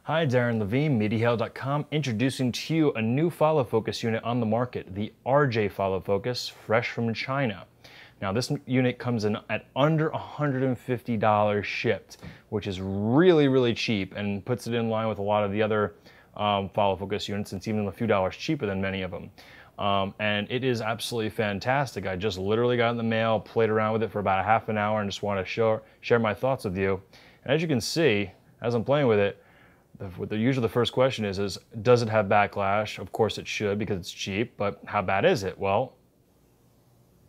Hi, Darren Levine, MediaHail.com, introducing to you a new follow focus unit on the market, the RJ follow focus, fresh from China. Now, this unit comes in at under $150 shipped, which is really, really cheap and puts it in line with a lot of the other follow focus units. It's even a few dollars cheaper than many of them. And it is absolutely fantastic. I just literally got in the mail, played around with it for about a half an hour, and just want to share my thoughts with you. And as you can see, as I'm playing with it, usually the first question is does it have backlash? Of course it should, because it's cheap, but how bad is it? Well,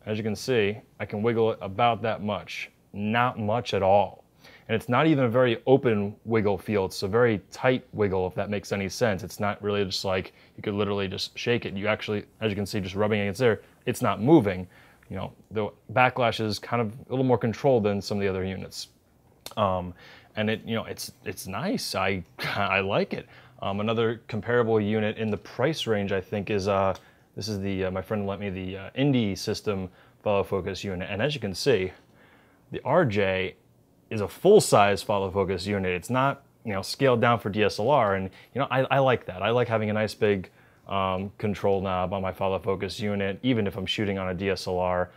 as you can see, I can wiggle it about that much. Not much at all. And it's not even a very open wiggle feel. It's a very tight wiggle, if that makes any sense. It's not really just like you could literally just shake it. You actually, as you can see, just rubbing against there, it's not moving. You know, the backlash is kind of a little more controlled than some of the other units. And it, you know, it's nice. I like it. Another comparable unit in the price range, I think, is this is the my friend lent me the Indie System follow focus unit, and as you can see, the RJ is a full-size follow focus unit. It's not, you know, scaled down for DSLR, and you know, I like that. I like having a nice big control knob on my follow focus unit, even if I'm shooting on a DSLR.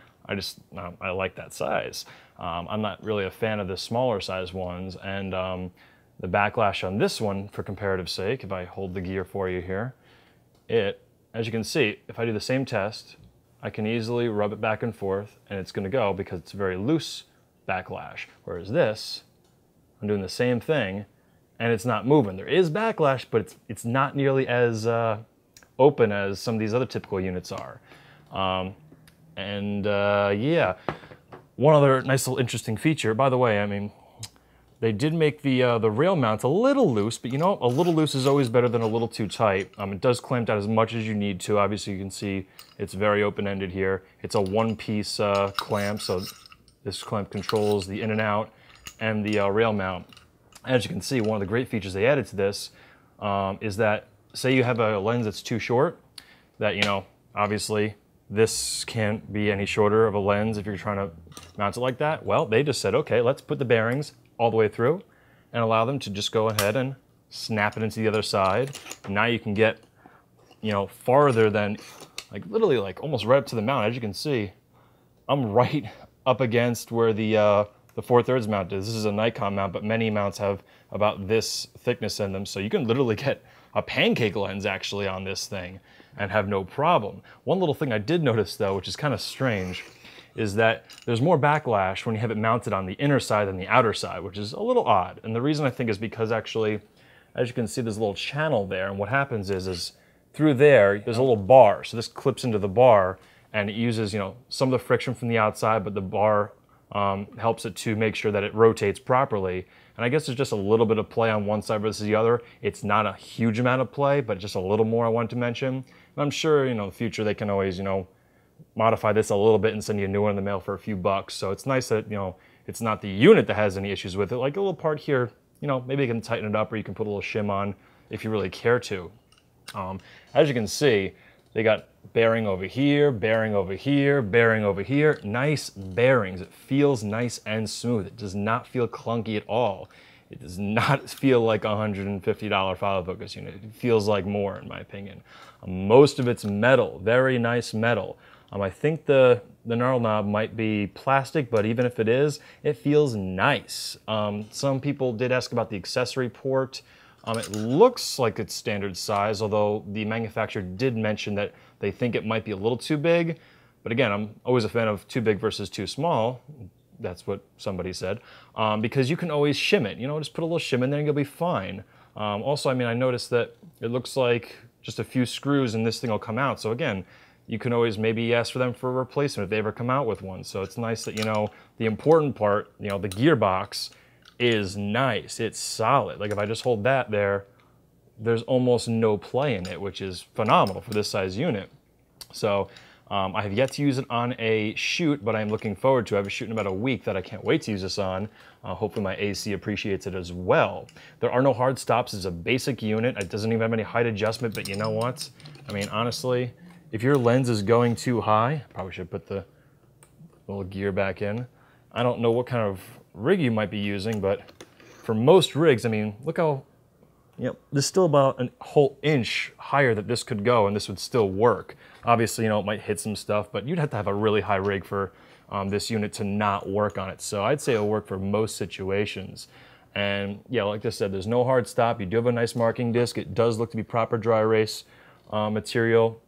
I like that size. I'm not really a fan of the smaller size ones, and the backlash on this one, for comparative sake, if I hold the gear for you here, as you can see, if I do the same test, I can easily rub it back and forth, and it's gonna go because it's a very loose backlash. Whereas this, I'm doing the same thing, and it's not moving. There is backlash, but it's not nearly as open as some of these other typical units are. Yeah, one other nice little interesting feature, by the way, I mean, they did make the rail mounts a little loose, but you know, a little loose is always better than a little too tight. It does clamp down as much as you need to. Obviously, you can see it's very open-ended here. It's a one-piece clamp, so this clamp controls the in and out and the rail mount. As you can see, one of the great features they added to this is that, say you have a lens that's too short, that, you know, obviously, this can't be any shorter of a lens if you're trying to mount it like that. Well, they just said, okay, let's put the bearings all the way through and allow them to just go ahead and snap it into the other side. Now you can get, you know, farther than, like literally like almost right up to the mount. As you can see, I'm right up against where the 4/3 mount is. This is a Nikon mount, but many mounts have about this thickness in them. So you can literally get a pancake lens actually on this thing and have no problem. One little thing I did notice though, which is kind of strange, is that there's more backlash when you have it mounted on the inner side than the outer side, which is a little odd. And the reason I think is because actually, as you can see, there's a little channel there, and what happens is through there's a little bar. So this clips into the bar, and it uses, you know, some of the friction from the outside, but the bar helps it to make sure that it rotates properly. And I guess there's just a little bit of play on one side versus the other. It's not a huge amount of play, but just a little more I wanted to mention. And I'm sure, you know, in the future they can always, you know, modify this a little bit and send you a new one in the mail for a few bucks. So it's nice that, you know, it's not the unit that has any issues with it. Like a little part here, you know, maybe you can tighten it up, or you can put a little shim on if you really care to. As you can see, they got bearing over here, bearing over here, bearing over here. Nice bearings. It feels nice and smooth. It does not feel clunky at all. It does not feel like a $150 follow focus unit. It feels like more, in my opinion. Most of it's metal, very nice metal. I think the knurl knob might be plastic, but even if it is, it feels nice. Some people did ask about the accessory port. It looks like it's standard size, although the manufacturer did mention that they think it might be a little too big. But again, I'm always a fan of too big versus too small. That's what somebody said. Because you can always shim it. You know, just put a little shim in there and you'll be fine. Also, I mean, I noticed that it looks like just a few screws and this thing will come out. So again, you can always maybe ask for them for a replacement if they ever come out with one. So it's nice that, you know, the important part, you know, the gearbox is nice. It's solid. Like if I just hold that there, there's almost no play in it, which is phenomenal for this size unit. So I have yet to use it on a shoot, but I'm looking forward to it. I have a shoot in about a week that I can't wait to use this on. Hopefully my AC appreciates it as well. There are no hard stops. It's a basic unit. It doesn't even have any height adjustment, but you know what? I mean, honestly, if your lens is going too high, I probably should put the little gear back in. I don't know what kind of rig you might be using, but for most rigs, I mean, look how Yep, there's still about a whole inch higher that this could go and this would still work. Obviously, you know, it might hit some stuff, but you'd have to have a really high rig for this unit to not work on it. So I'd say it'll work for most situations. And yeah, like I said, there's no hard stop. You do have a nice marking disc. It does look to be proper dry erase material.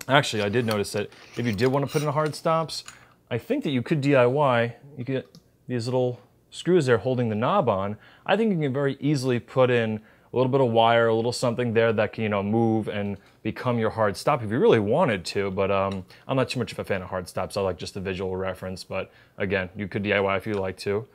Actually, I did notice that if you did want to put in hard stops, I think that you could DIY. You could get these little screws there holding the knob on. I think you can very easily put in a little bit of wire, a little something there that can, you know, move and become your hard stop if you really wanted to, but I'm not too much of a fan of hard stops. I like just the visual reference, but again, you could DIY if you like to.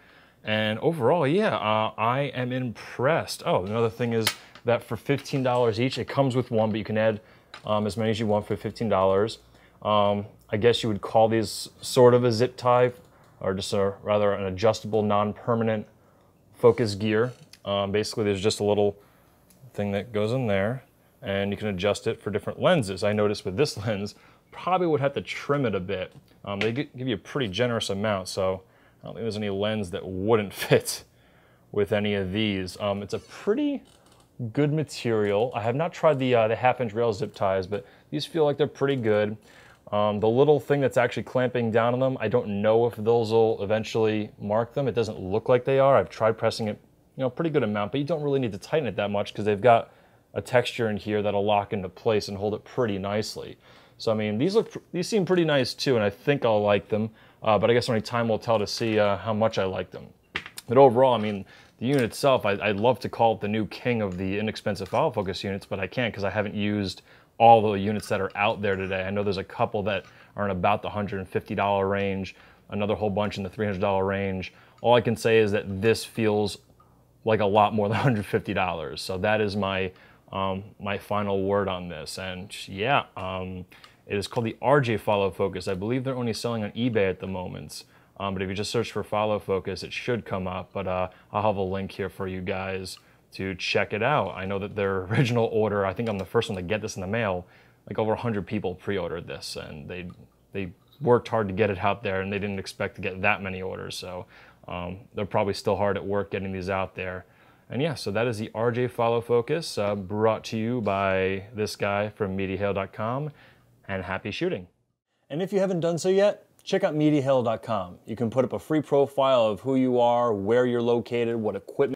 And overall, yeah, I am impressed. Oh, another thing is that for $15 each, it comes with one, but you can add as many as you want for $15. I guess you would call these sort of a zip tie, or just rather an adjustable, non-permanent focus gear. Basically, there's just a little thing that goes in there, and you can adjust it for different lenses. I noticed with this lens, probably would have to trim it a bit. They give you a pretty generous amount, so I don't think there's any lens that wouldn't fit with any of these. It's a pretty good material. I have not tried the half-inch rail zip ties, but these feel like they're pretty good. The little thing that's actually clamping down on them, I don't know if those will eventually mark them. It doesn't look like they are. I've tried pressing it, you know, pretty good amount, but you don't really need to tighten it that much because they've got a texture in here that'll lock into place and hold it pretty nicely. So I mean, these seem pretty nice too, and I think I'll like them. But I guess only time will tell to see how much I like them. But overall, I mean, the unit itself, I'd love to call it the new king of the inexpensive follow focus units, but I can't because I haven't used all the units that are out there today. I know there's a couple that are in about the $150 range, another whole bunch in the $300 range. All I can say is that this feels like a lot more than $150. So that is my my final word on this. And yeah, it is called the RJ Follow Focus. I believe they're only selling on eBay at the moment. But if you just search for Follow Focus, it should come up. But I'll have a link here for you guys to check it out. I know that their original order, I think I'm the first one to get this in the mail, like over 100 people pre-ordered this, and they worked hard to get it out there, and they didn't expect to get that many orders. So they're probably still hard at work getting these out there. And yeah, so that is the RJ Follow Focus, brought to you by this guy from MediaHail.com, and happy shooting. And if you haven't done so yet, check out MediaHail.com. You can put up a free profile of who you are, where you're located, what equipment